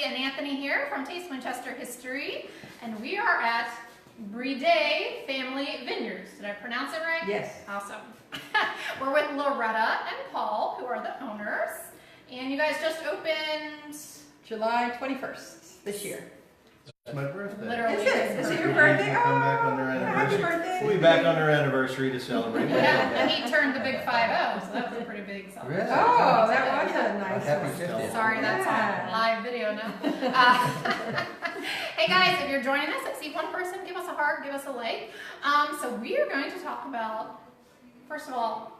and Anthony here from Taste Winchester History, and we are at Briede Family Vineyards. Did I pronounce it right? Yes. Awesome. We're with Loretta and Paul, who are the owners, and you guys just opened July 21st this year. It's my birthday. Literally. Is it your birthday? We'll come back on their Happy anniversary. birthday. We'll be back on their anniversary to celebrate. Yeah, and he turned the big 5-0, so that was a pretty big celebration. Really? Oh, that was a nice Happy one. 50th. Sorry, that's Yeah. on live video now. Hey guys, if you're joining us, I see one person, give us a heart, give us a like. So we are going to talk about, first of all,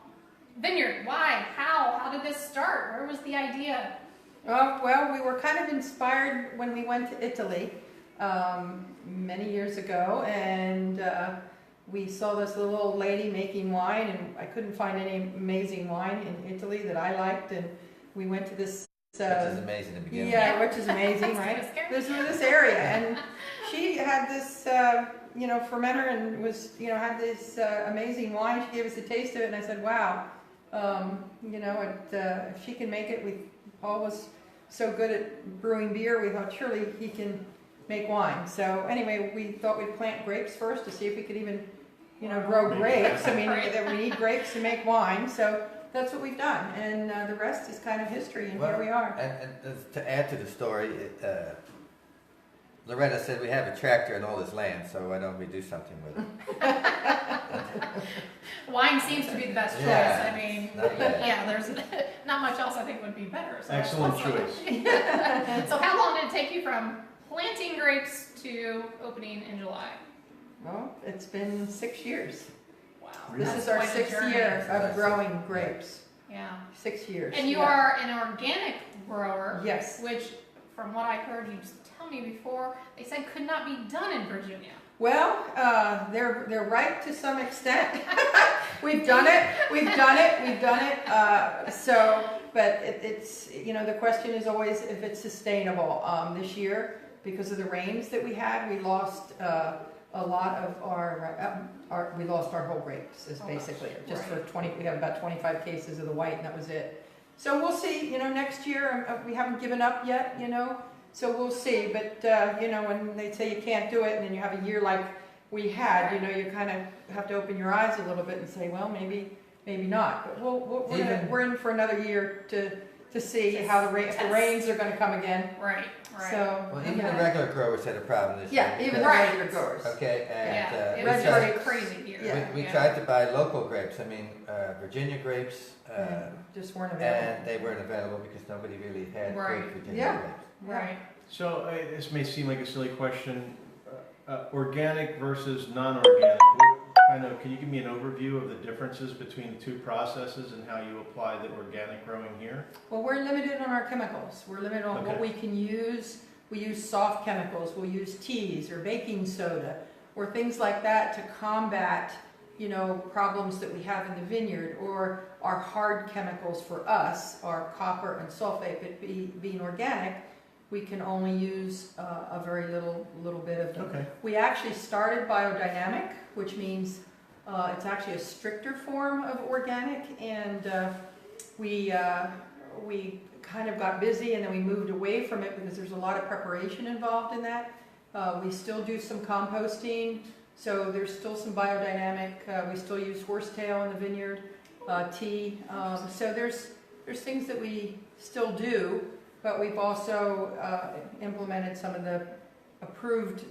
vineyard. Why? How did this start? Where was the idea? Well, we were kind of inspired when we went to Italy many years ago, and we saw this little old lady making wine, and I couldn't find any amazing wine in Italy that I liked, and we went to this Which is amazing to begin with. yeah, which is amazing, That's right? kinda scary. This area, and she had this, fermenter, and was, had this amazing wine. She gave us a taste of it, and I said, "Wow, if she can make it, Paul was so good at brewing beer. We thought surely he can make wine." So anyway, we thought we'd plant grapes first to see if we could even, grow grapes. I mean, Right. that we need grapes to make wine, so that's what we've done, and the rest is kind of history, and here we are. And to add to the story, Loretta said we have a tractor and all this land, so why don't we do something with it? Wine seems to be the best choice. Yeah, I mean, not bad. yeah, there's not much else I think would be better. So that's Excellent awesome. choice. So how long did it take you from planting grapes to opening in July? Well, it's been 6 years. Wow. This That's is our quite a 6th journey. year of growing grapes. Yeah. 6 years. And you yeah. are an organic grower. Yes. Which, from what I heard you tell me before, they said could not be done in Virginia. Well, they're right to some extent. We've done it. But it's the question is always if it's sustainable. This year, because of the rains that we had, we lost a lot of we lost our whole grapes. Is basically just right. for 20. We have about 25 cases of the white, and that was it. So we'll see. Next year we haven't given up yet. So we'll see, but when they say you can't do it, and then you have a year like we had, you kind of have to open your eyes a little bit and say, well, maybe not. But we're in for another year to see how if the rains are going to come again. Right. So Well, even the regular growers had a problem this yeah, year. even the regular growers. Okay, and Yeah, it we was tried- pretty crazy here. Yeah. we tried to buy local grapes. I mean, Virginia grapes, Just weren't available. and they weren't available because nobody really had Right. great Virginia Yeah. grapes. Right. So this may seem like a silly question. Organic versus non-organic. Can you give me an overview of the differences between the two processes and how you apply the organic growing here? Well, we're limited on our chemicals. We're limited on what Okay. we can use. We use soft chemicals. We'll use teas or baking soda or things like that to combat, problems that we have in the vineyard, or our hard chemicals for us are copper and sulfate. But being organic, we can only use a very little bit of them. Okay. We actually started biodynamic, which means it's actually a stricter form of organic, and we kind of got busy, and then we moved away from it because there's a lot of preparation involved in that. We still do some composting, so there's still some biodynamic. We still use horsetail in the vineyard, tea. So there's things that we still do, but we've also implemented some of the approved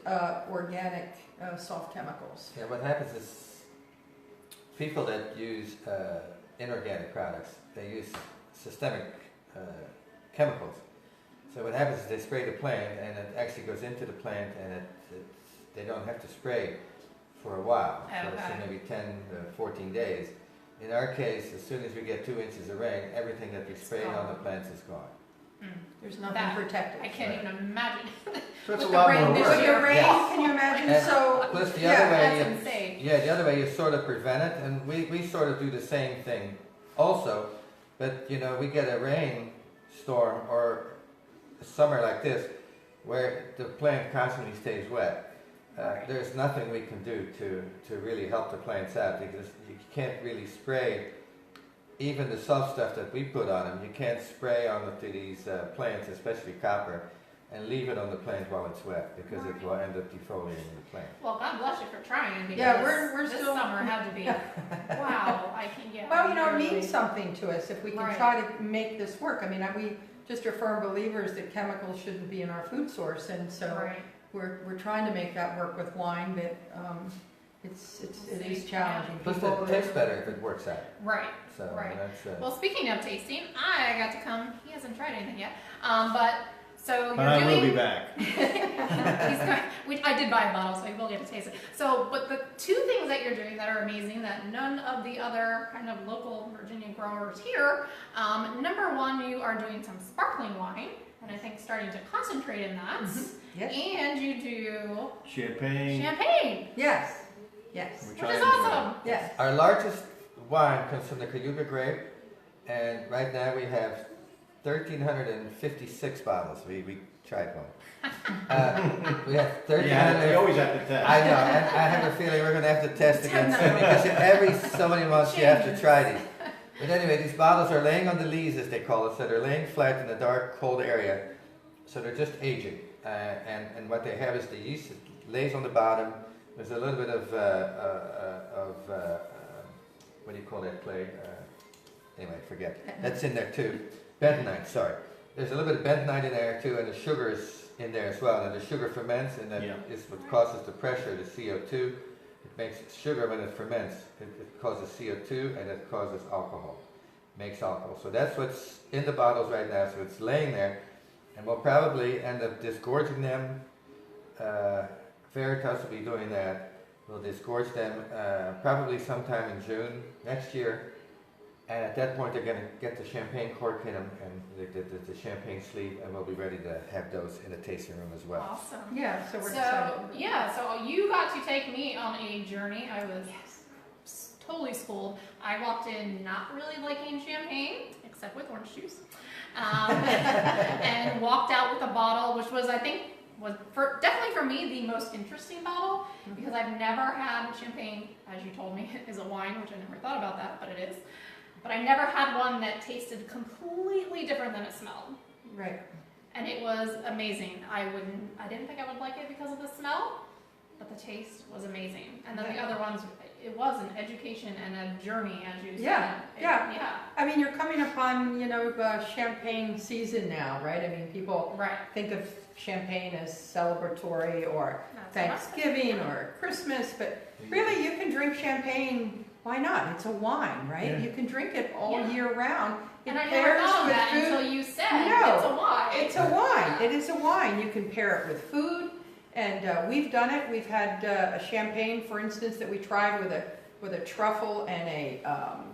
organic soft chemicals. Yeah, what happens is people that use inorganic products, they use systemic chemicals. So what happens is they spray the plant, and it actually goes into the plant, and they don't have to spray for a while, so maybe 10 to 14 days. In our case, as soon as we get 2 inches of rain, everything that we sprayed on the plants is gone. There's nothing protected. I can't even imagine. So it's a With the lot rain more this work. year. With the rain, Yes. can you imagine? And So plus the yeah, other way, That's insane. the other way you sort of prevent it, and we sort of do the same thing also, but we get a rainstorm or a summer like this where the plant constantly stays wet. There's nothing we can do to really help the plants out, because you can't really spray even the soft stuff that we put on them. You can't spray onto these plants, especially copper, and leave it on the plant while it's wet, because it will end up defoliating the plant. Well, God bless you for trying, because Yeah, we're this still- summer had to be, wow, I can get. Well, you know, it really- means something to us if we can Right. try to make this work. I mean, we just are firm believers that chemicals shouldn't be in our food source, and so Right. we're trying to make that work with wine, but it is challenging. Plus, People- it tastes better if it works out. Right. So Right. that's Well, speaking of tasting, I got to come. He hasn't tried anything yet, but so But you're I doing. will be back. I did buy a bottle, so you will get to taste it. So, but the two things that you're doing that are amazing that none of the other kind of local Virginia growers here. Number one, you are doing some sparkling wine, and I think starting to concentrate in that. Yes. And you do Champagne. champagne, Yes. Yes. Which which I is enjoy. awesome. Yes. Our largest wine comes from the Cayuga grape, and right now we have 1,356 bottles. We tried one. We have 1,300. Yeah, you always have to test. I know. I have a feeling we're going to have to test again soon, because every so many months you have to try these. But anyway, these bottles are laying on the lees, as they call it, so they're laying flat in a dark, cold area. So they're just aging, and what they have is the yeast lays on the bottom. There's a little bit of what do you call that clay? Anyway, forget. That's in there too. Bentonite, sorry. There's a little bit of bentonite in there too, and the sugar's in there as well. And the sugar ferments, and that is what causes the pressure, the CO2. It makes sugar when it ferments. It causes CO2, and it causes alcohol. Makes alcohol. So that's what's in the bottles right now. So it's laying there, and we'll probably end up disgorging them. Veritas will be doing that. We'll disgorge them probably sometime in June next year. And at that point, they're going to get the champagne cork in them and the champagne sleeve, and we'll be ready to have those in the tasting room as well. Awesome. Yeah. So we're So excited. yeah, so you got to take me on a journey. I was totally schooled. I walked in not really liking champagne, except with orange juice, and walked out with a bottle, which was, I think, definitely for me the most interesting bottle, because I've never had champagne, as you told me, is a wine, which I never thought about that, but it is. But I never had one that tasted completely different than it smelled. Right. And it was amazing. I didn't think I would like it because of the smell, but the taste was amazing. And then the other ones, it was an education and a journey, as you said. Yeah. I mean, you're coming upon, champagne season now, right? I mean, people think of champagne as celebratory or Thanksgiving or Christmas, but really you can drink champagne. Why not? It's a wine, right? Yeah. You can drink it all year round. And I never thought of that until you said it's a wine. It's a wine. It is a wine. You can pair it with food, and we've done it. We've had a champagne, for instance, that we tried with a truffle and a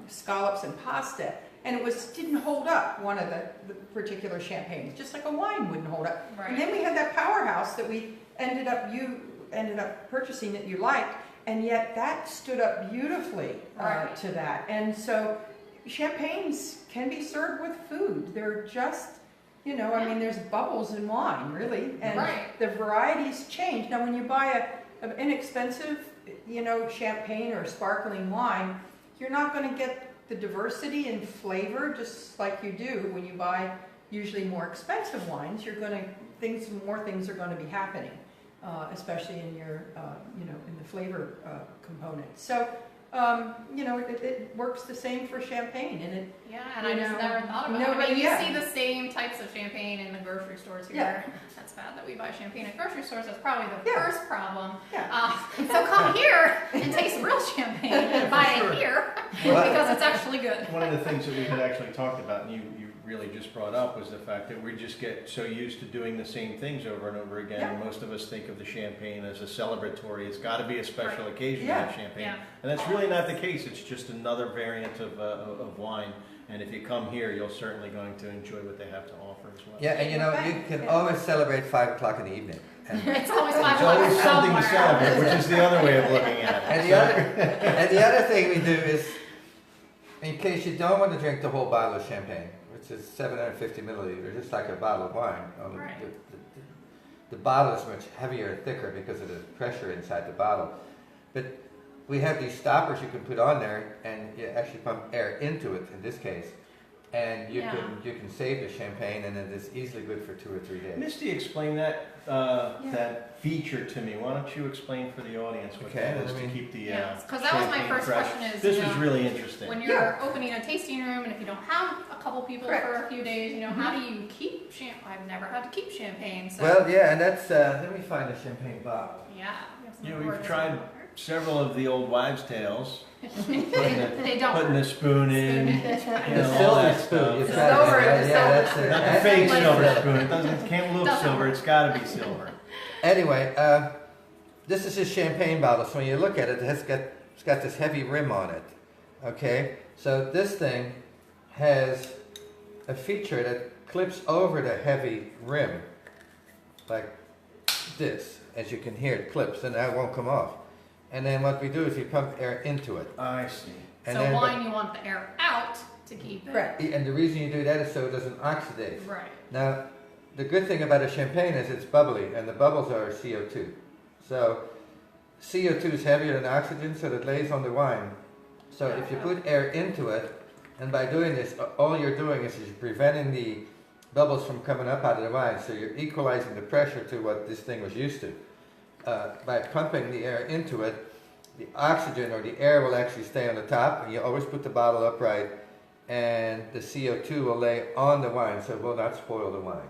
scallops and pasta, and it didn't hold up. One of the particular champagnes, just like a wine wouldn't hold up. Right. And then we had that powerhouse that we ended up purchasing that you liked. And yet that stood up beautifully to that. And so champagnes can be served with food. They're just, I mean, there's bubbles in wine, really. And the varieties change. Now, when you buy an inexpensive, champagne or sparkling wine, you're not going to get the diversity in flavor just like you do when you buy usually more expensive wines. More things are going to be happening. Especially in your, in the flavor component. So, it works the same for champagne, and it. Yeah, and I just never thought about it. I mean, you see the same types of champagne in the grocery stores here. Yeah. That's bad that we buy champagne at grocery stores. That's probably the first problem. Yeah. So come here and taste real champagne and buy it here because it's actually good. One of the things that we had actually talked about, and you really just brought up, was the fact that we just get so used to doing the same things over and over again. Yeah. Most of us think of the champagne as a celebratory. It's got to be a special occasion to have champagne. Yeah. And that's really not the case. It's just another variant of wine. And if you come here, you're certainly going to enjoy what they have to offer as well. Yeah, and you can always celebrate 5 o'clock in the evening. It's always 5 o'clock. There's always something to celebrate, which is the other way of looking at it. And the other thing we do is, in case you don't want to drink the whole bottle of champagne, which is 750 milliliters, just like a bottle of wine. The bottle is much heavier and thicker because of the pressure inside the bottle. But we have these stoppers you can put on there, and you actually pump air into it, in this case, and you can save the champagne, and it is easily good for 2 or 3 days. Misty, explain that feature to me. Why don't you explain for the audience what that is to keep the because that was my champagne first fresh. question. Is This is really interesting. when you're opening a tasting room, and if you don't have a couple people for a few days, how do you keep champagne? I've never had to keep champagne. So Well, yeah, and that's let me find a champagne bottle. We've tried several of the old wives' tales. They don't. Putting a spoon in, The all silver that spoon. stuff. You The tried silver, that, the yeah, silver that's spoon. it. Not the That's fake like- silver spoon. It can't look Doesn't silver. work. It's got to be silver. Anyway, this is a champagne bottle. So when you look at it, it's got this heavy rim on it. Okay, so this thing has a feature that clips over the heavy rim, like this. As you can hear, it clips, and that won't come off. And then what we do is we pump air into it. I see. And So then, wine, you want the air out to keep it. Correct. and the reason you do that is so it doesn't oxidize. Right. Now, the good thing about a champagne is it's bubbly, and the bubbles are CO2. So, CO2 is heavier than oxygen, so it lays on the wine. So if you put air into it, and by doing this, all you're doing is you're preventing the bubbles from coming up out of the wine, so you're equalizing the pressure to what this thing was used to. By pumping the air into it, the oxygen or the air will actually stay on the top, and you always put the bottle upright, and the CO2 will lay on the wine, so it will not spoil the wine.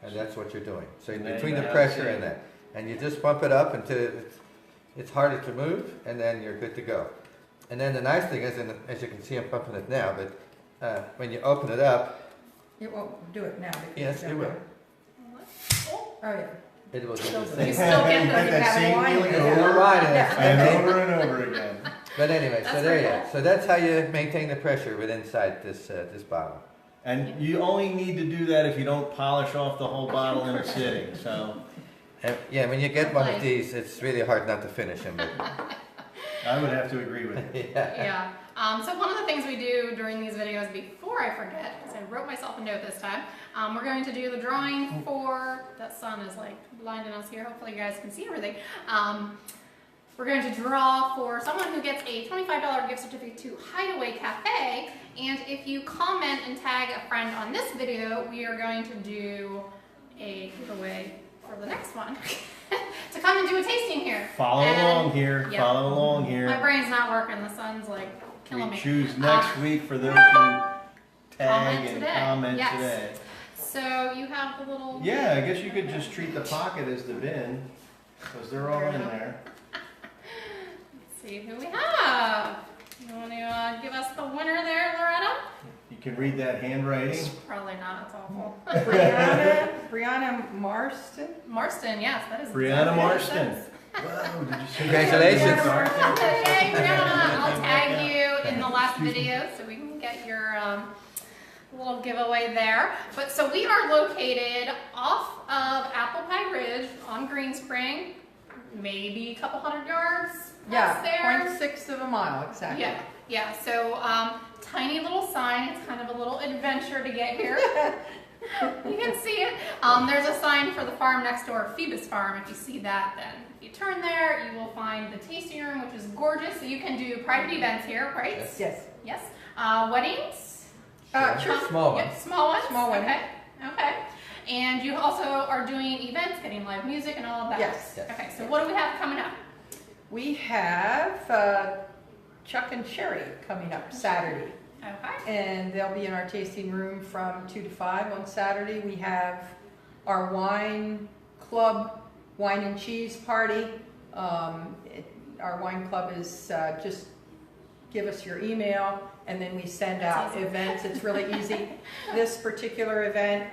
And that's what you're doing. So And then between the you pressure have and that, and you just pump it up until it's harder to move, and then you're good to go. And then the nice thing is, and as you can see, I'm pumping it now, but when you open it up, It won't do it now. because yes, you it don't will. have- Oh, Oh, yeah. It will do Still the do. You same. still get Get the that have same wine feeling in it. over More wine in it. Yeah. and over and over again. But anyway, so That's there you pretty go. cool. So that's how you maintain the pressure within inside this bottle. And you only need to do that if you don't polish off the whole bottle in a sitting. So And yeah, when you get one of Nice. these, it's really hard not to finish them. But I would have to agree with you. yeah. So one of the things we do during these videos, before I forget, because I wrote myself a note this time, we're going to do the drawing for, that sun is like blinding us here, hopefully you guys can see everything. We're going to draw for someone who gets a $25 gift certificate to Hideaway Cafe, and if you comment and tag a friend on this video, we are going to do a giveaway for the next one. To come and do a tasting here. Follow And- along here. yeah. Follow along My here. brain's not working, the sun's like killing We me. choose next week for those who tag Comment and today. comment Yes. today. So you have the little. Yeah, I guess you could just treat the pocket as the bin, because they're all in there. Let's see who we have. You want to give us the winner there, Loretta? You can read that handwriting. Probably not, it's awful. Brianna Marston. Marston, yes, that is. Brianna exactly what it Marston. says. Whoa, did you see Congratulations. that? Hey, Brianna, I'll tag you in the last video so we can get your little giveaway there. But so we are located off of Apple Pie Ridge on Green Spring, maybe a couple hundred yards past there. 0.6 of a mile, exactly. Yeah, yeah. So tiny little sign. It's kind of a little adventure to get here. You can see it. There's a sign for the farm next door, Phoebus Farm. If you see that, then if you turn there, you will find the tasting room, which is gorgeous. So you can do private events here, right? Yes. Yes. Weddings. Sure. Small one. Yep, small ones. Small one. Okay. Okay. And you also are doing events, getting live music and all of that. Yes. Yes. Okay. So what do we have coming up? We have Chuck and Sherry coming up Saturday. Okay. And they'll be in our tasting room from 2 to 5 on Saturday. We have our wine club, wine and cheese party. Our wine club is just give us your email and then we send That's out easy. events. It's really easy. This particular event,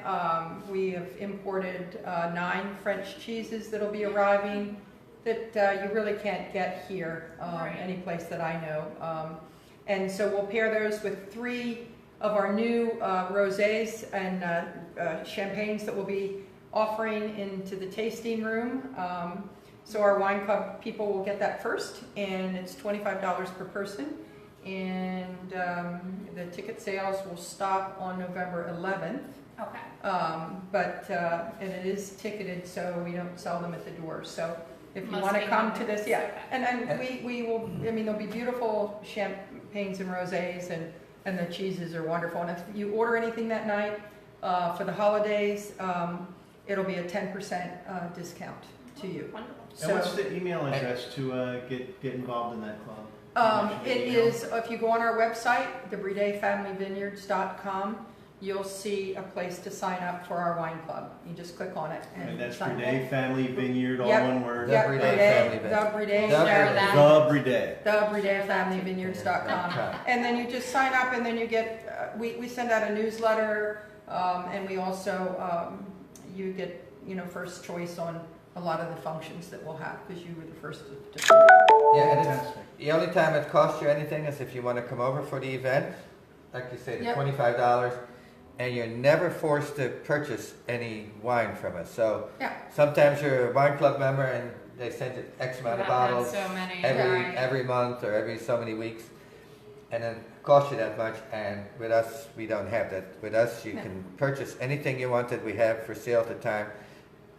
we have imported 9 French cheeses that'll be arriving that you really can't get here Right. any place that I know. And so we'll pair those with 3 of our new rosés and champagnes that we'll be offering into the tasting room. So our wine club people will get that first, and it's $25 per person. And the ticket sales will stop on November 11th. Okay. And it is ticketed, so we don't sell them at the door. So if you Must want to be come on to there. this, yeah. Okay. And we will, I mean, there'll be beautiful champagnes and rosés, and and the cheeses are wonderful. And if you order anything that night for the holidays, it'll be a 10% discount to you. Wonderful. And what's the email address to get involved in that club? It is, if you go on our website, thebriedefamilyvineyards.com, you'll see a place to sign up for our wine club. You just click on it And that's sign up. Briede Family Vineyard, all Yep. one word. Yep, Briede Briede, Family the Vineyard. Briede, Share that. thebriedefamilyvineyards.com. And then you just sign up, and then you get, we send out a newsletter, and we also, you get, first choice on a lot of the functions that we'll have, because you were the first to. Yeah, and it's, Fantastic. the only time it costs you anything is if you want to come over for the event, like you say, the Yep. $25, and you're never forced to purchase any wine from us. So Yeah. sometimes you're a wine club member and they send you X amount of bottles So many. every month or every so many weeks, and it costs you that much. And with us, we don't have that. With us, you No. can purchase anything you wanted. We have for sale at the time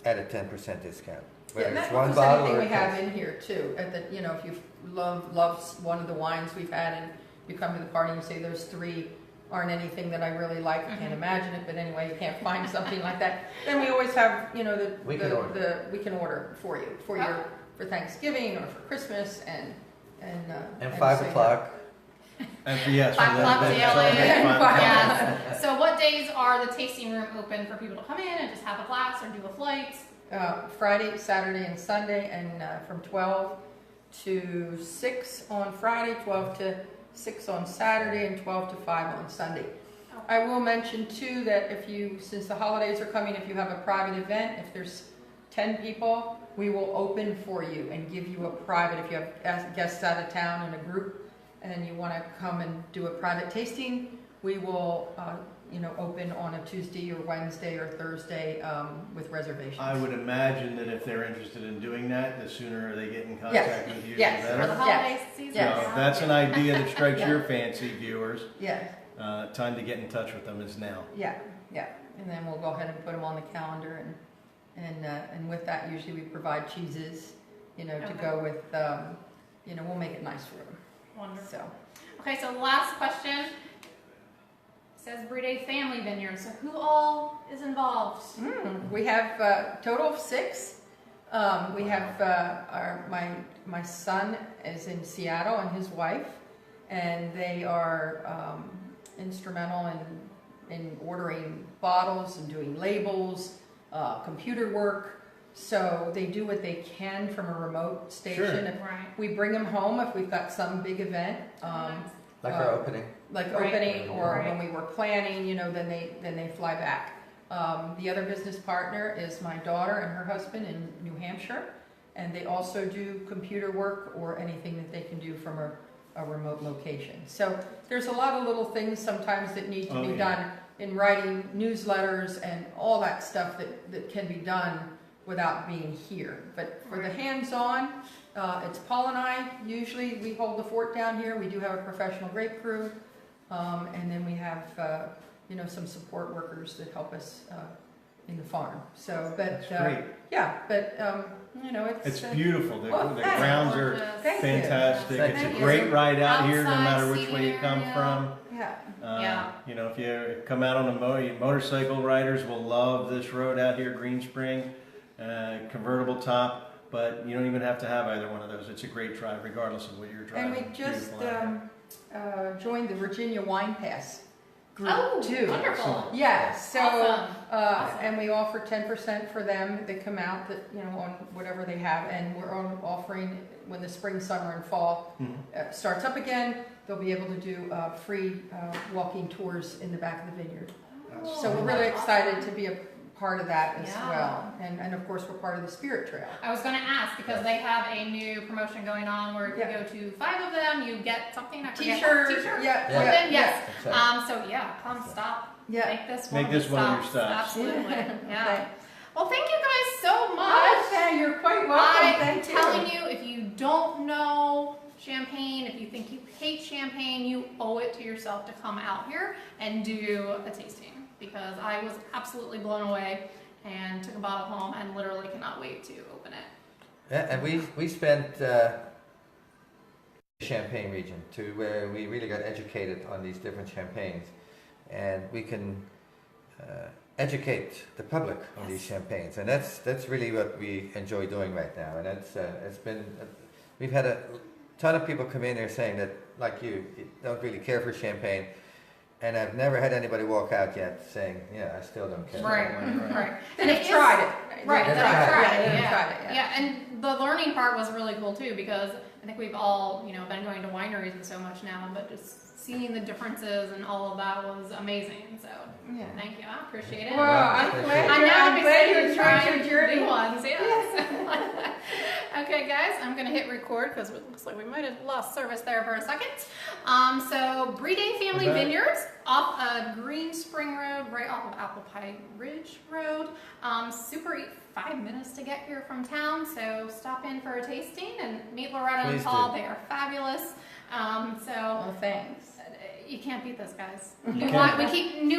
at a 10% discount. Yeah, Whether and it's that one includes bottle anything or we a have case. in here too. At the, if you love one of the wines we've had, and you come to the party and you say those 3 aren't anything that I really like, I can't imagine it, but anyway, you can't find something like that. Then we always have, We can order. we can order for you for Thanksgiving or for Christmas and 5 so, o'clock. And for, yes, 5 o'clock that's daily. all right, 5 o'clock. Yes. So what days are the tasting room open for people to come in and just have a glass or do a flight? Friday, Saturday, and Sunday, and from 12 to 6 on Friday, 12 to 6 on Saturday, and 12 to 5 on Sunday. I will mention too that since the holidays are coming, if you have a private event, if there's 10 people, we will open for you and give you a private, if you have guests out of town in a group and you want to come and do a private tasting, we will open on a Tuesday or Wednesday or Thursday with reservations. I would imagine that if they're interested in doing that, the sooner they get in contact with you, the Yes. For the better. holiday season? So Yes. if that's an idea that strikes Yeah. your fancy, viewers, Yes. time to get in touch with them is now. Yeah, and then we'll go ahead and put them on the calendar, and with that, usually we provide cheeses, to Okay. go with, we'll make it nice for them, Wonderful. so. Okay, so last question. It says Briede Family Vineyards. So who all is involved? We have a total of 6. We have my son is in Seattle and his wife, and they are instrumental in ordering bottles and doing labels, computer work. So they do what they can from a remote station. Sure. If Right. we bring them home if we've got some big event. Like our opening. Like Right. opening, or Right. when we were planning, then they fly back. The other business partner is my daughter and her husband in New Hampshire, and they also do computer work or anything that they can do from a remote location. So there's a lot of little things sometimes that need to Oh, be yeah. done in writing newsletters and all that stuff that can be done without being here. But for the Right. hands-on, it's Paul and I. Usually we hold the fort down here. We do have a professional grape crew. And then we have, some support workers that help us in the farm. So, but, That's great. yeah, but, It's beautiful. The Well, thanks. grounds are Gorgeous. Thank you. fantastic. Thank It's a you. great ride out here, no Outside matter which way you seating come area. from. Yeah. Yeah. If you come out on a motorcycle, riders will love this road out here, Green Spring, convertible top. But you don't even have to have either one of those. It's a great drive, regardless of what you're driving. And we just Beautiful out here. joined the Virginia Wine Pass group Oh, too. wonderful. Yeah, so, Awesome. Awesome. and we offer 10% for them that come out that, on whatever they have. And we're offering, when the spring, summer, and fall Mhm. starts up again, they'll be able to do free walking tours in the back of the vineyard. That's So we're awesome. really excited to be a part of that as Yeah. well. And of course, we're part of the Spirit Trail. I was going to ask because they have a new promotion going on where if Yeah. you go to 5 of them, you get something. I forget T-shirt, what. T-shirt. yeah, Yeah. Something, yes. That's right. So yeah, come stop. Yeah. Make this Make one this of one of your your stops. stops. Absolutely. Okay. Yeah. Well, thank you guys so much. Okay, you're quite welcome. I'm Thank you. telling you, if you don't know champagne, if you think you hate champagne, you owe it to yourself to come out here and do a tasting, because I was absolutely blown away and took a bottle home and literally cannot wait to open it. Yeah, and we spent Champagne region to where we really got educated on these different champagnes, and we can educate the public on these champagnes, and that's really what we enjoy doing right now. And it's been we've had a ton of people come in here saying that, like you don't really care for champagne, and I've never had anybody walk out yet saying, yeah, I still don't care. Right. And they've tried it. Right, They've that I've tried tried it. it, They've yeah. tried it, yeah. Yeah, and the learning part was really cool too, because I think we've all, been going to wineries and so much now, but just seeing the differences and all of that was amazing. So Yeah. thank you, I appreciate it. Well, I'm Thank glad you. I'm you're, now I'm glad you excited to enjoyed try your journey. new ones. Yes. Okay, guys, I'm gonna hit record because it looks like we might have lost service there for a second. So Briede Family Vineyards off of Green Spring Road, right off of Apple Pie Ridge Road. Super 5 minutes to get here from town, so stop in for a tasting and meet Loretta and Please Paul. do. They are fabulous. Well, thanks. You can't beat this, guys. New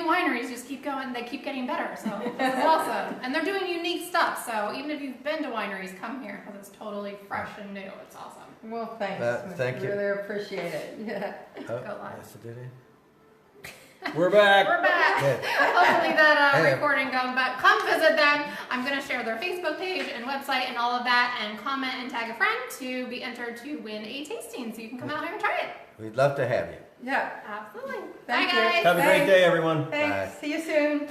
wineries just keep going. They keep getting better. So this is awesome, and they're doing unique stuff. So even if you've been to wineries, come here because it's totally fresh and new. It's awesome. Well, thanks. Thank you. Really appreciate it. Yeah. Oh, Go live. yes, it is. We're back. We're back. Yeah. Hopefully that Yeah. recording goes, but come visit them. I'm going to share their Facebook page and website and all of that, and comment and tag a friend to be entered to win a tasting, so you can come out here and try it. We'd love to have you. Yeah. Absolutely. Thank Bye, you. guys. Have a great day, everyone. Thanks. Bye. See you soon.